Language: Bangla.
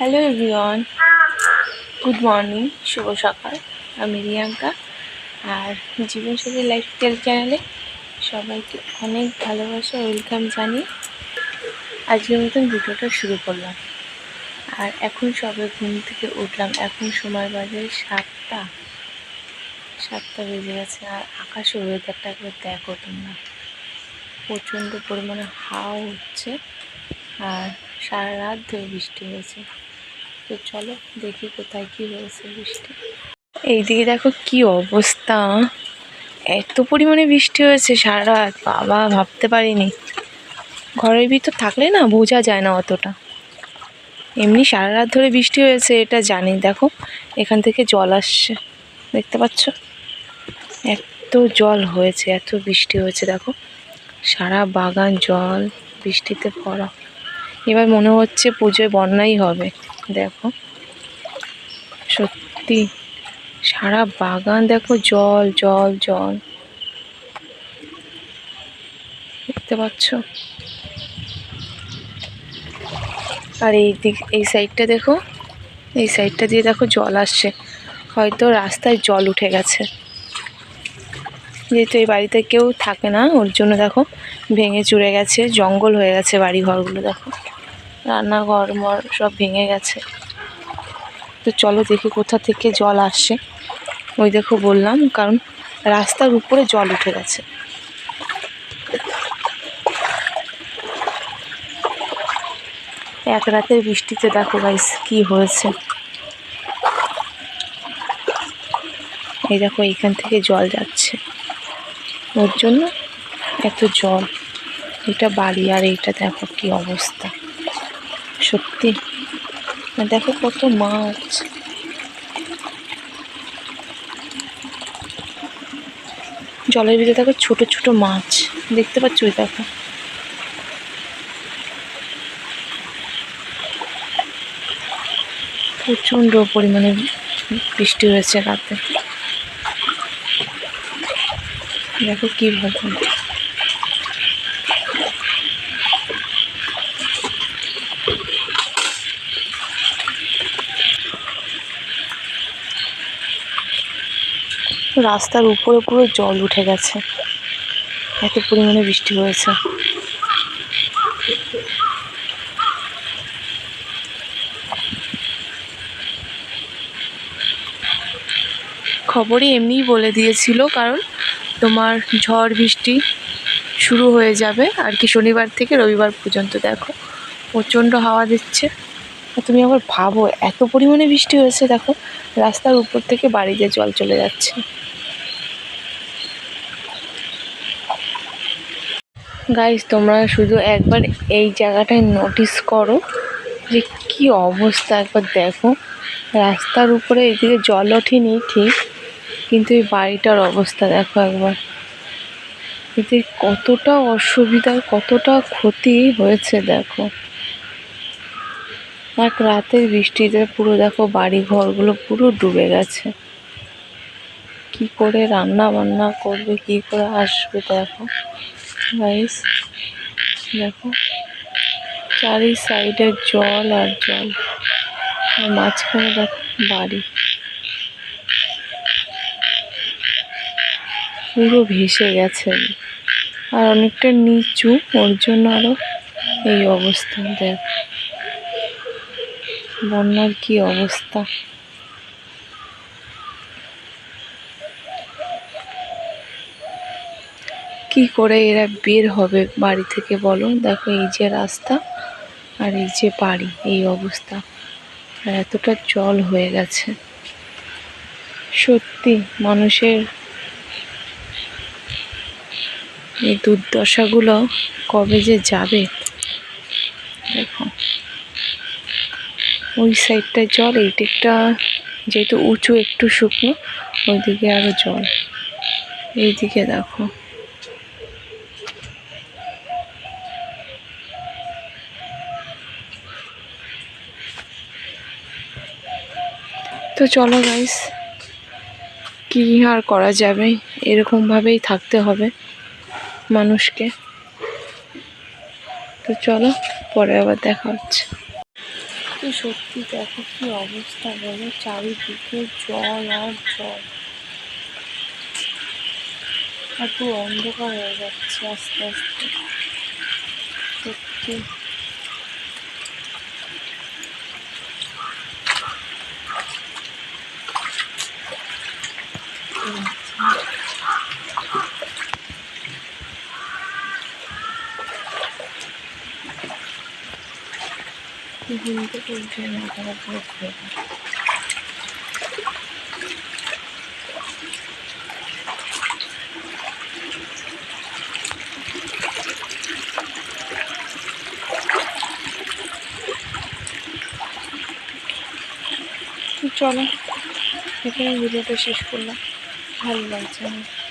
হ্যালো এভরিওয়ান, গুড মর্নিং, শুভ সকাল। আমি রিয়াঙ্কা আর জীবনসাথী লাইফস্টাইল চ্যানেলে সবাইকে অনেক ভালোবাসা ওয়েলকাম জানিয়ে আজকের মতন ভিডিওটা শুরু করলাম। আর এখন সবে ঘুম থেকে উঠলাম। এখন সময় বাজে 7টা বেজে গেছে। আর আকাশের ওয়েদারটা একবার দেখো তোমরা, প্রচণ্ড পরিমাণে হাওয়া হচ্ছে আর সারা রাত ধরে বৃষ্টি হয়েছে। তো চলো দেখি কোথায় কি হয়েছে বৃষ্টি। এইদিকে দেখো কি অবস্থা, এত পরিমাণে বৃষ্টি হয়েছে সারা রাত, বাবা ভাবতে পারিনি। ঘরের ভিতর থাকলে না বোঝা যায় না অতটা, এমনি সারা রাত ধরে বৃষ্টি হয়েছে এটা জানি। দেখো এখান থেকে জল আসছে, দেখতে পাচ্ছ? এত জল হয়েছে, এত বৃষ্টি হয়েছে, দেখো সারা বাগান জল, বৃষ্টিতে ভরা। এবার মনে হচ্ছে পুজোয় বন্যাই হবে। দেখো সত্যি সারা বাগান দেখো জল জল জল, দেখতে পাচ্ছ? আর এই সাইডটা দেখো, এই সাইডটা দিয়ে দেখো জল আসছে, হয়তো রাস্তায় জল উঠে গেছে। যেহেতু এই বাড়িতে কেউ থাকে না ওর জন্য দেখো ভেঙে চুরে গেছে, জঙ্গল হয়ে গেছে বাড়ি ঘরগুলো। দেখো রান্নাঘর মর সব ভেঙে গেছে। তো চলো দেখি কোথা থেকে জল আসছে। ওই দেখো বললাম, কারণ রাস্তার উপরে জল উঠে গেছে। এক রাতের বৃষ্টিতে দেখো গাইস কি হয়েছে। এই দেখো এইখান থেকে জল যাচ্ছে, ওর জন্য এত জল। এটা বাড়ি আর এইটা দেখো কি অবস্থা, সত্যি। দেখো কত মাছ, জলের ভিতরে দেখো ছোট ছোট মাছ, দেখতে পাচ্ছ? ওই দেখো প্রচণ্ড পরিমাণে বৃষ্টি হয়েছে রাতে। দেখো কীভাবে রাস্তার উপরে পুরো জল উঠে গেছে, এত পরিমাণে বৃষ্টি হয়েছে। খবরে এমনিই বলে দিয়েছিল, কারণ তোমার ঝড় বৃষ্টি শুরু হয়ে যাবে আর কি শনিবার থেকে রবিবার পর্যন্ত। দেখো প্রচণ্ড হাওয়া দিচ্ছে। তুমি আবার ভাবো এত পরিমাণে বৃষ্টি হয়েছে, দেখো রাস্তার উপর থেকে বাড়িতে জল চলে যাচ্ছে। গাইস তোমরা শুধু একবার এই জায়গাটায় নোটিস করো যে কি অবস্থা, একবার দেখো। রাস্তার উপরে এদিকে জল ওঠেনি ঠিক, কিন্তু এই বাড়িটার অবস্থা দেখো একবার। এতে কতটা অসুবিধা, কতটা ক্ষতি হয়েছে দেখো। এক রাতের বৃষ্টিতে পুরো দেখো বাড়ি ঘরগুলো পুরো ডুবে গেছে। কি করে রান্না বান্না করবে, কি করে আসবে দেখো গাইস। দেখো চারি সাইডে জল আর জল, আর মাঝখানে দেখো বাড়ি পুরো ভেসে গেছে। আর অনেকটা নিচু, ওর জন্য আরো এই অবস্থা। দেখ বন্যার কি অবস্থা। কি করে এরা বের হবে বাড়ি থেকে বলো? দেখো এই যে রাস্তা আর এই যে বাড়ি, এই অবস্থা, আর এতটা জল হয়ে গেছে। সত্যি মানুষের এই দুর্দশাগুলো কবে যে যাবে। দেখো ওই সাইডটায় জল, এই দিকটা যেহেতু উঁচু একটু শুকনো, ওইদিকে আরো জল। এইদিকে দেখো তো চলো গাইস, কি আর করা যাবে, এরকমভাবেই থাকতে হবে মানুষকে। তো চলো পরে আবার দেখা হচ্ছে। তো সত্যি দেখো কি অবস্থা বলো, চারিদিকে জল আর জল, আর পুরো অন্ধকার হয়ে যাচ্ছে আস্তে আস্তে। সত্যি ঘুমতে উঠে মাথাটা পুরো ঘুরে যায়। চলো এখানে ভিডিওটা শেষ করলাম, ভালো লাগছে আমার।